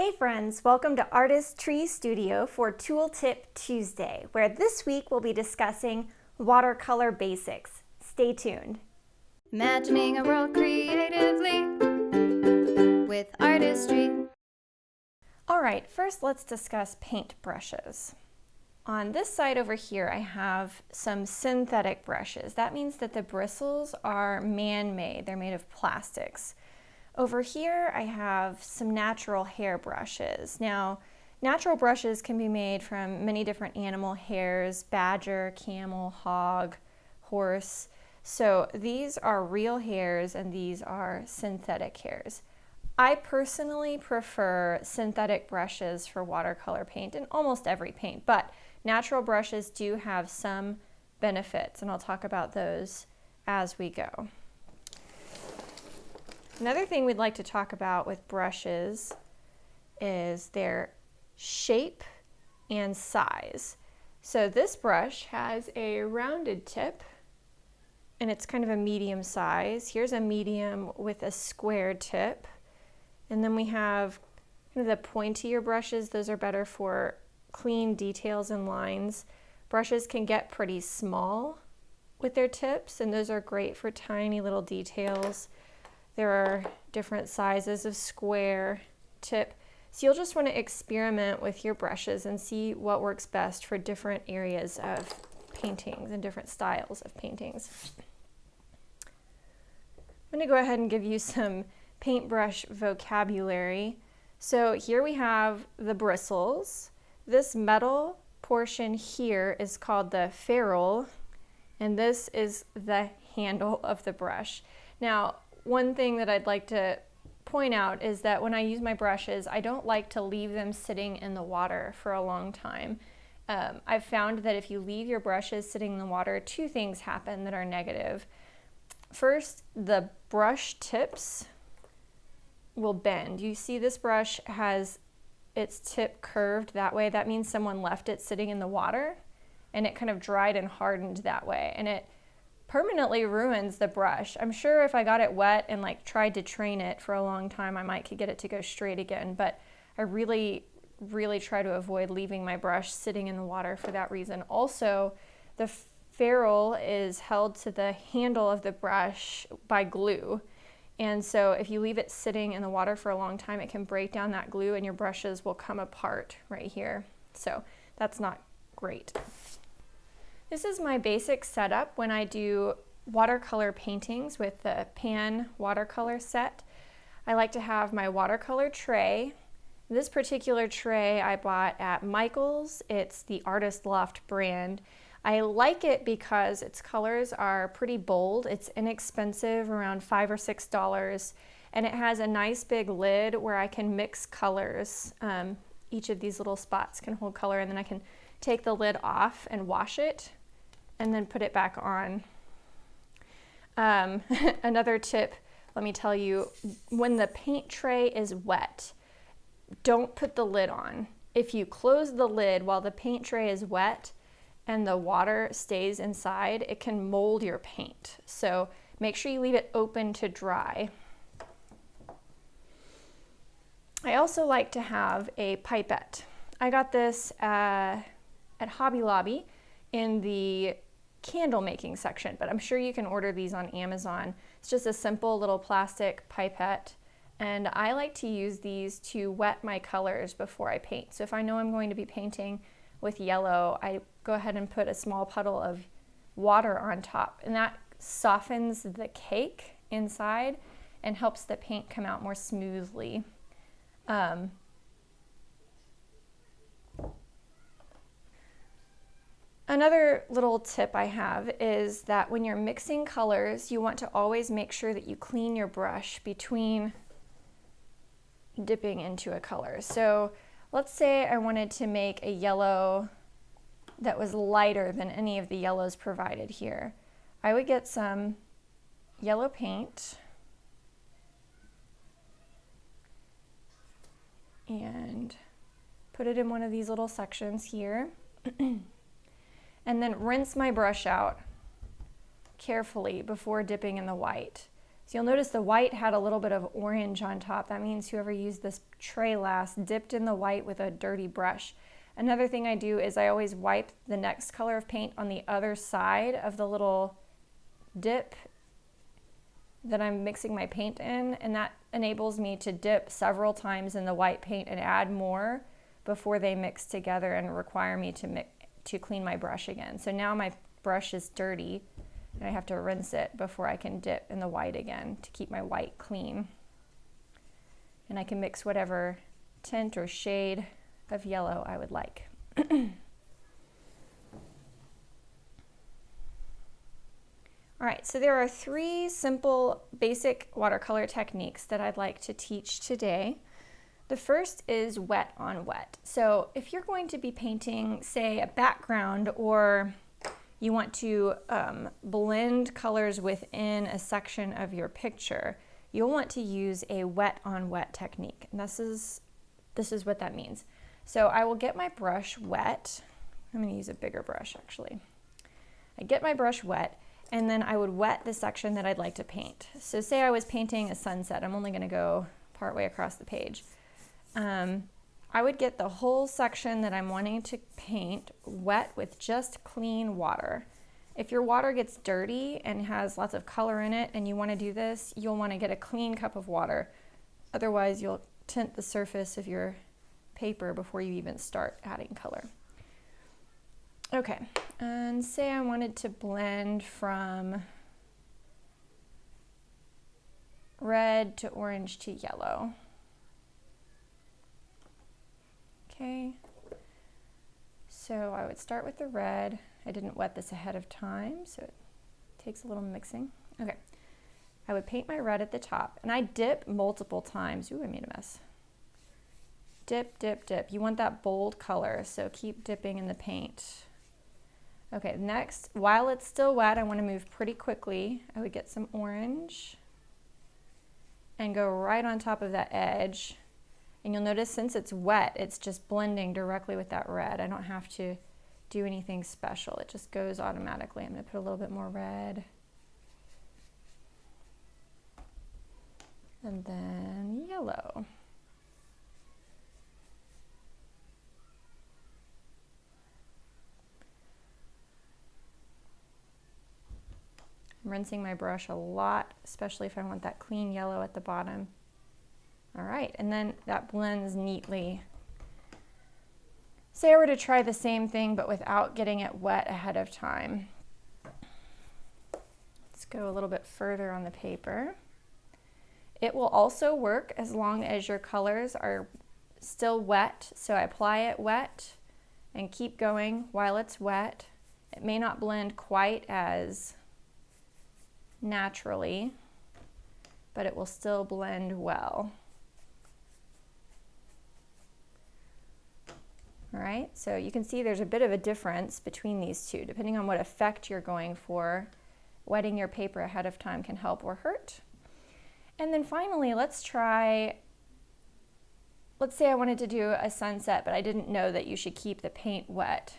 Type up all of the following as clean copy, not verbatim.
Hey friends, welcome to Artist Tree Studio for Tool Tip Tuesday, where this week we'll be discussing watercolor basics. Stay tuned. Imagining a world creatively with artistry. Alright, first let's discuss paint brushes. On this side over here I have some synthetic brushes. That means that the bristles are man-made, they're made of plastics. Over here I have some natural hair brushes. Now, natural brushes can be made from many different animal hairs: badger, camel, hog, horse. So these are real hairs and these are synthetic hairs. I personally prefer synthetic brushes for watercolor paint in almost every paint, but natural brushes do have some benefits, and I'll talk about those as we go. Another thing we'd like to talk about with brushes is their shape and size. So this brush has a rounded tip and it's kind of a medium size. Here's a medium with a square tip. And then we have kind of the pointier brushes. Those are better for clean details and lines. Brushes can get pretty small with their tips, and those are great for tiny little details. There are different sizes of square tip, so you'll just want to experiment with your brushes and see what works best for different areas of paintings and different styles of paintings. I'm going to go ahead and give you some paintbrush vocabulary. So here we have the bristles. This metal portion here is called the ferrule, and this is the handle of the brush. Now, one thing that I'd like to point out is that when I use my brushes, I don't like to leave them sitting in the water for a long time. I've found that if you leave your brushes sitting in the water, two things happen that are negative. First, the brush tips will bend. You see this brush has its tip curved that way. That means someone left it sitting in the water and it kind of dried and hardened that way, and it permanently ruins the brush. I'm sure if I got it wet and tried to train it for a long time, I might could get it to go straight again, but I really try to avoid leaving my brush sitting in the water for that reason. Also, the ferrule is held to the handle of the brush by glue, and so if you leave it sitting in the water for a long time, it can break down that glue and your brushes will come apart right here. So that's not great. This is my basic setup when I do watercolor paintings with the Pan watercolor set. I like to have my watercolor tray. This particular tray I bought at Michael's. It's the Artist Loft brand. I like it because its colors are pretty bold. It's inexpensive, around $5 or $6, and it has a nice big lid where I can mix colors. Each of these little spots can hold color, and then I can take the lid off and wash it and then put it back on. Another tip, let me tell you, when the paint tray is wet, don't put the lid on. If you close the lid while the paint tray is wet and the water stays inside, it can mold your paint. So make sure you leave it open to dry. I also like to have a pipette. I got this at Hobby Lobby in the candle making section, but I'm sure you can order these on Amazon. It's just a simple little plastic pipette, and I like to use these to wet my colors before I paint. So if I know I'm going to be painting with yellow, I go ahead and put a small puddle of water on top, and that softens the cake inside and helps the paint come out more smoothly. Another little tip I have is that when you're mixing colors, you want to always make sure that you clean your brush between dipping into a color. So let's say I wanted to make a yellow that was lighter than any of the yellows provided here. I would get some yellow paint and put it in one of these little sections here. And then rinse my brush out carefully before dipping in the white. So you'll notice the white had a little bit of orange on top. That means whoever used this tray last dipped in the white with a dirty brush. Another thing I do is I always wipe the next color of paint on the other side of the little dip that I'm mixing my paint in, and that enables me to dip several times in the white paint and add more before they mix together and require me to clean my brush again. So now my brush is dirty and I have to rinse it before I can dip in the white again to keep my white clean. And I can mix whatever tint or shade of yellow I would like. All right, so there are 3 simple basic watercolor techniques that I'd like to teach today. The first is wet on wet. So if you're going to be painting, say, a background, or you want to blend colors within a section of your picture, you'll want to use a wet on wet technique. And this is what that means. So I will get my brush wet. I'm going to use a bigger brush actually. I get my brush wet, and then I would wet the section that I'd like to paint. So say I was painting a sunset. I'm only going to go partway across the page. I would get the whole section that I'm wanting to paint wet with just clean water. If your water gets dirty and has lots of color in it and you want to do this, you'll want to get a clean cup of water. Otherwise, you'll tint the surface of your paper before you even start adding color. Okay, and say I wanted to blend from red to orange to yellow. Okay, so I would start with the red. I didn't wet this ahead of time, so it takes a little mixing. Okay, I would paint my red at the top, and I dip multiple times. Ooh, I made a mess. Dip, dip, dip. You want that bold color, so keep dipping in the paint. Okay, next, while it's still wet, I want to move pretty quickly. I would get some orange and go right on top of that edge. And you'll notice since it's wet, it's just blending directly with that red. I don't have to do anything special. It just goes automatically. I'm going to put a little bit more red. And then yellow. I'm rinsing my brush a lot, especially if I want that clean yellow at the bottom. All right, and then that blends neatly. Say I were to try the same thing, but without getting it wet ahead of time. Let's go a little bit further on the paper. It will also work as long as your colors are still wet. So I apply it wet and keep going while it's wet. It may not blend quite as naturally, but it will still blend well. All right, so you can see there's a bit of a difference between these two, depending on what effect you're going for. Wetting your paper ahead of time can help or hurt. And then finally, let's say I wanted to do a sunset, but I didn't know that you should keep the paint wet.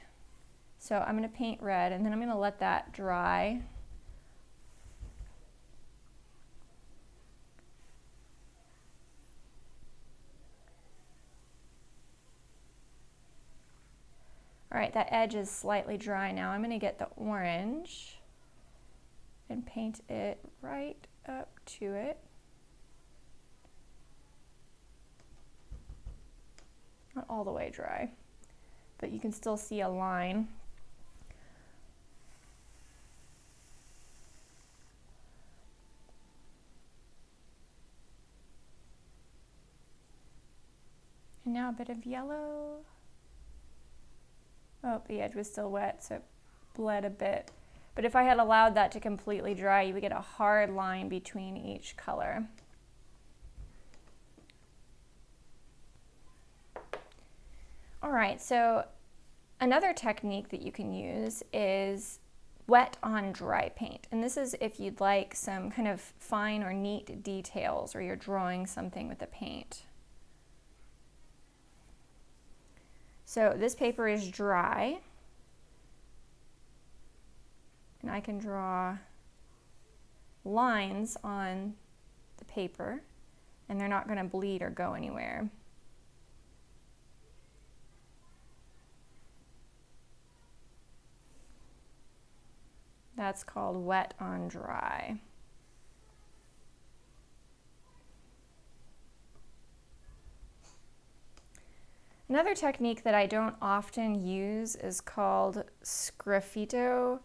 So I'm going to paint red, and then I'm going to let that dry. All right, that edge is slightly dry now. I'm going to get the orange and paint it right up to it. Not all the way dry, but you can still see a line. And now a bit of yellow. Oh, the edge was still wet, so it bled a bit. But if I had allowed that to completely dry, you would get a hard line between each color. All right, so another technique that you can use is wet on dry paint. And this is if you'd like some kind of fine or neat details, or you're drawing something with the paint. So this paper is dry, and I can draw lines on the paper, and they're not going to bleed or go anywhere. That's called wet on dry. Another technique that I don't often use is called sgraffito,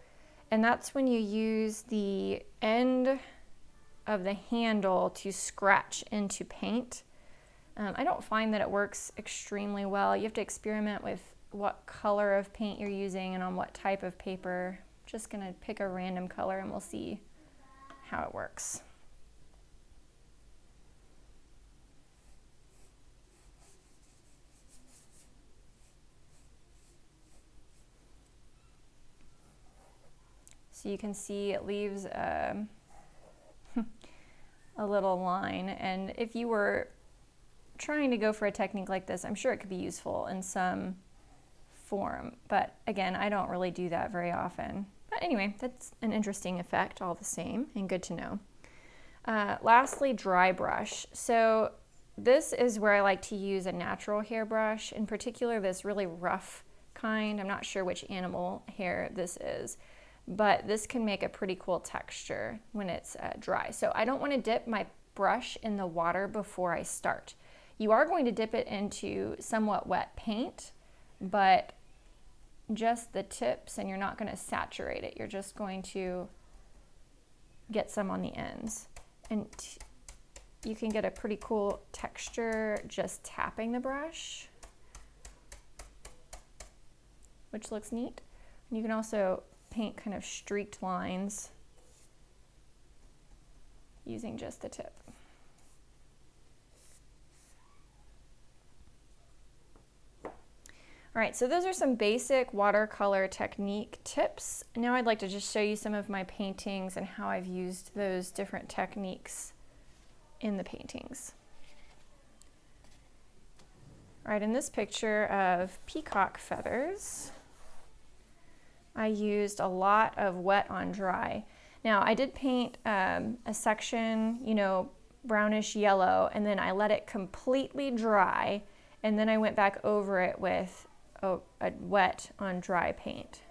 and that's when you use the end of the handle to scratch into paint. I don't find that it works extremely well. You have to experiment with what color of paint you're using and on what type of paper. I'm just gonna pick a random color and we'll see how it works. So you can see it leaves a little line, and if you were trying to go for a technique like this, I'm sure it could be useful in some form, but again, I don't really do that very often. But anyway, that's an interesting effect all the same, and good to know. Lastly, dry brush. So this is where I like to use a natural hair brush, in particular this really rough kind. I'm not sure which animal hair this is, but this can make a pretty cool texture when it's dry. So I don't want to dip my brush in the water before I start. You are going to dip it into somewhat wet paint, but just the tips, and you're not going to saturate it. You're just going to get some on the ends. And you can get a pretty cool texture just tapping the brush, which looks neat. And you can also paint kind of streaked lines using just the tip. All right, so those are some basic watercolor technique tips. Now I'd like to just show you some of my paintings and how I've used those different techniques in the paintings. All right, in this picture of peacock feathers, I used a lot of wet on dry. Now I did paint a section, brownish yellow, and then I let it completely dry, and then I went back over it with a wet on dry paint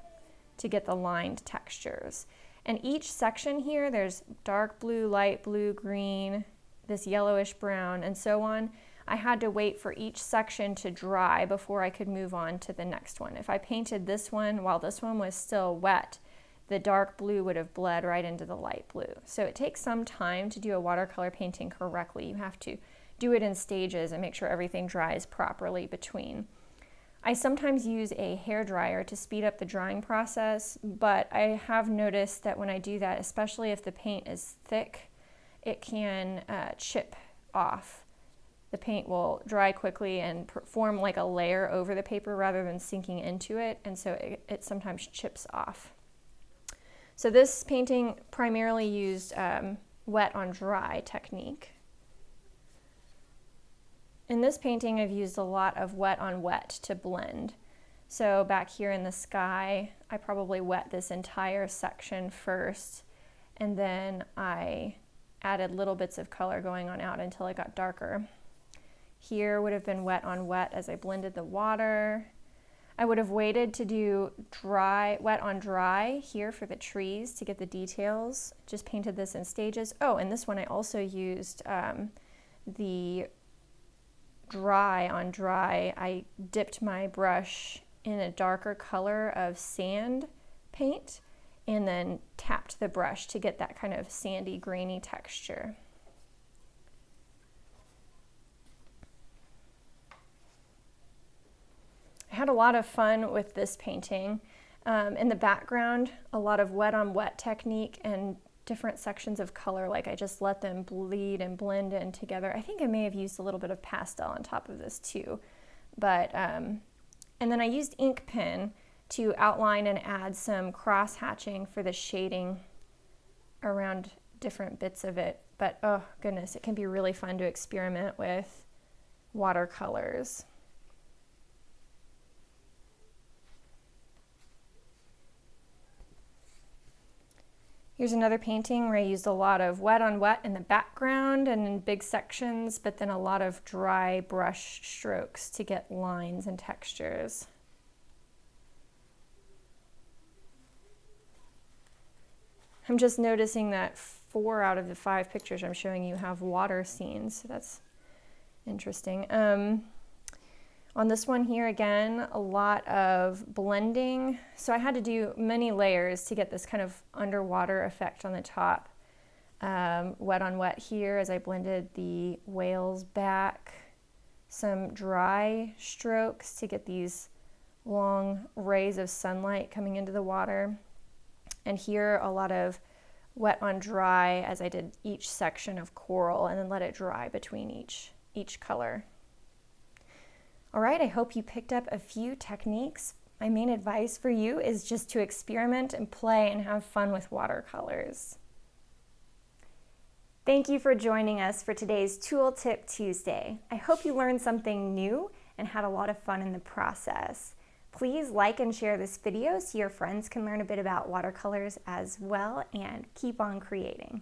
to get the lined textures. And each section here, there's dark blue, light blue, green, this yellowish brown, and so on. I had to wait for each section to dry before I could move on to the next one. If I painted this one while this one was still wet, the dark blue would have bled right into the light blue. So it takes some time to do a watercolor painting correctly. You have to do it in stages and make sure everything dries properly between. I sometimes use a hairdryer to speed up the drying process, but I have noticed that when I do that, especially if the paint is thick, it can chip off. The paint will dry quickly and form like a layer over the paper rather than sinking into it, and so it sometimes chips off. So this painting primarily used wet on dry technique. In this painting, I've used a lot of wet on wet to blend. So back here in the sky, I probably wet this entire section first, and then I added little bits of color going on out until it got darker. Here would have been wet on wet as I blended the water. I would have waited to do wet on dry here for the trees to get the details. Just painted this in stages. Oh, and this one I also used the dry on dry. I dipped my brush in a darker color of sand paint and then tapped the brush to get that kind of sandy, grainy texture. I had a lot of fun with this painting. In the background, a lot of wet on wet technique and different sections of color, like I just let them bleed and blend in together. I think I may have used a little bit of pastel on top of this too. But, and then I used ink pen to outline and add some cross hatching for the shading around different bits of it. But oh goodness, it can be really fun to experiment with watercolors. Here's another painting where I used a lot of wet on wet in the background and in big sections, but then a lot of dry brush strokes to get lines and textures. I'm just noticing that 4 out of the 5 pictures I'm showing you have water scenes, so that's interesting. On this one here, again, a lot of blending. So I had to do many layers to get this kind of underwater effect on the top. Wet on wet here as I blended the whales back. Some dry strokes to get these long rays of sunlight coming into the water. And here a lot of wet on dry as I did each section of coral and then let it dry between each color. All right, I hope you picked up a few techniques. My main advice for you is just to experiment and play and have fun with watercolors. Thank you for joining us for today's Tool Tip Tuesday. I hope you learned something new and had a lot of fun in the process. Please like and share this video so your friends can learn a bit about watercolors as well, and keep on creating.